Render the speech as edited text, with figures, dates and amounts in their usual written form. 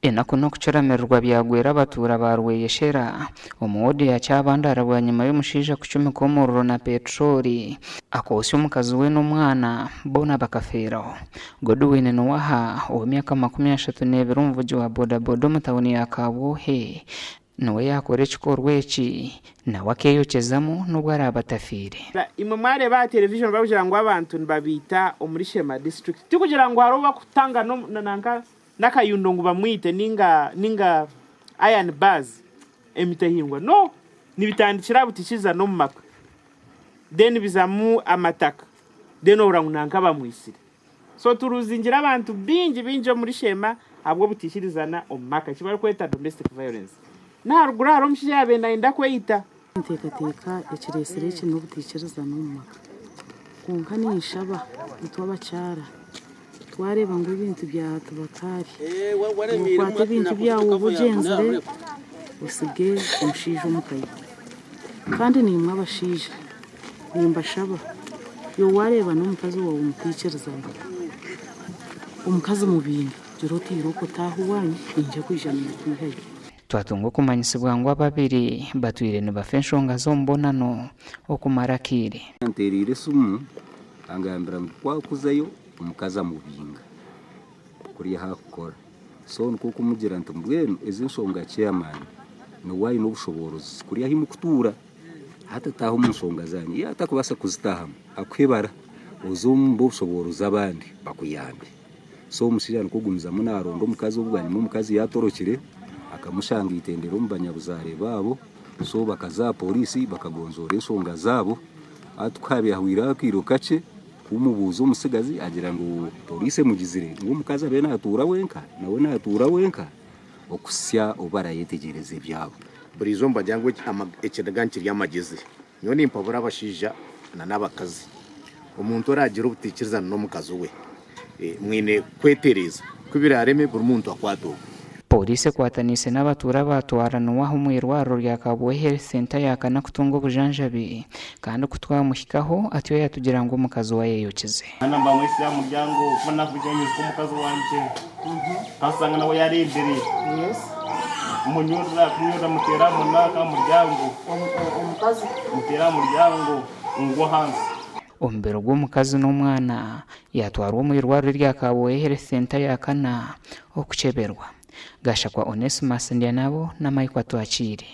enako no kucuramirwa byagwera abatura barweyeshera omuwodi yacyabandara nyuma y'umushinja kucumika umuriro na petroli akosya omukazi we n'omwana bona bakaferaho. Godwin Nuwaha ow'emyaka 32 omuvugi wa bodaboda omu tawuni ya Kabuhe nawe yakora ekikorwa eki nawe akeyokyezamo n'ubwo ari abatafiire. Imwe mwareba television bakugira ngo abantu nibabita omuri Shema district tikugira ngo haro bakutanga nanka nakayundo ngo bamwite ninga iron bars emitahingwa no nibitandikira butikiza no mumaka then bizamu amataka then orangunanka bamwisire so turuzingira abantu bingi muri Shema abwo butishirizana omumaka kibari kweta domestic violence narugura haro mshije abenda inda kweyita ntekateka ekiresere eki n'obutekerezana omumaka konka nishaba nitwabakyara twareba ngo ibintu byatubakari ukwate ibintu byawo bugenzere usige omushiija omukayi kandi nimwe abashiija nimbashaba yo wareba n'omukazi wawe omutekerezana omukazi mubintu jirotiro kutahuwanyu inje kwijana kwihayo. Twatunga okumanyisibwa ngo ababiri batwire nibafa enshonga z'omubonano okumara kire. Nterire sumu angambira kwakuzayo omukazi amubinga kuriya hakukora so nko kumugira nti mbwenu ezi nsonga chairman niwayi n'obushoborozi kuriya himu kutura hata taho mu nsonga zanyu yatakubasa kuzitahamu akwebara ozumbo obushoborozi abandi bakuyambe so omusirani kogumiza munarondo omukazi obwanyuma omukazi yatorokire akamushanga itendero mu banyabuzare babo so bakaza polisi bakagonzora ensonga zabo atukabihawira akiro kace umubuzo umusigazi agira ngo polisi mugizire ngo omukazi abena atura wenka nawe natura wenka okusya obara yetegereze byabo burizo mbajyangwe ekidaganci ry'amagezi nyo nimpabura abashija na nabakazi umuntu aragira ubutikiriza no mukazi we mwine kwetereza kubirareme buri muntu akwato. Polisi kwatanise n'abatura batwarana waho mu irwaro rya Kabuhe Health Center yakana kutunga obujanjabi kandi kutwamuhikaho atiyo yatugira ngo omukazi wa yeyokeze. Namba mwisi ya muryango fana kujanye ko omukazi wanje kasanga nawe yari imbere. Yes. Munyura mutera munaka muryango omukazi mutera muryango ngo hanze. Ombero gw'omukazi n'omwana yatwarwa mu irwaro rya Kabuhe Health Center yakana okuceberwa. Gashakwa Onesimus Ndianabo na Mike Watwachire.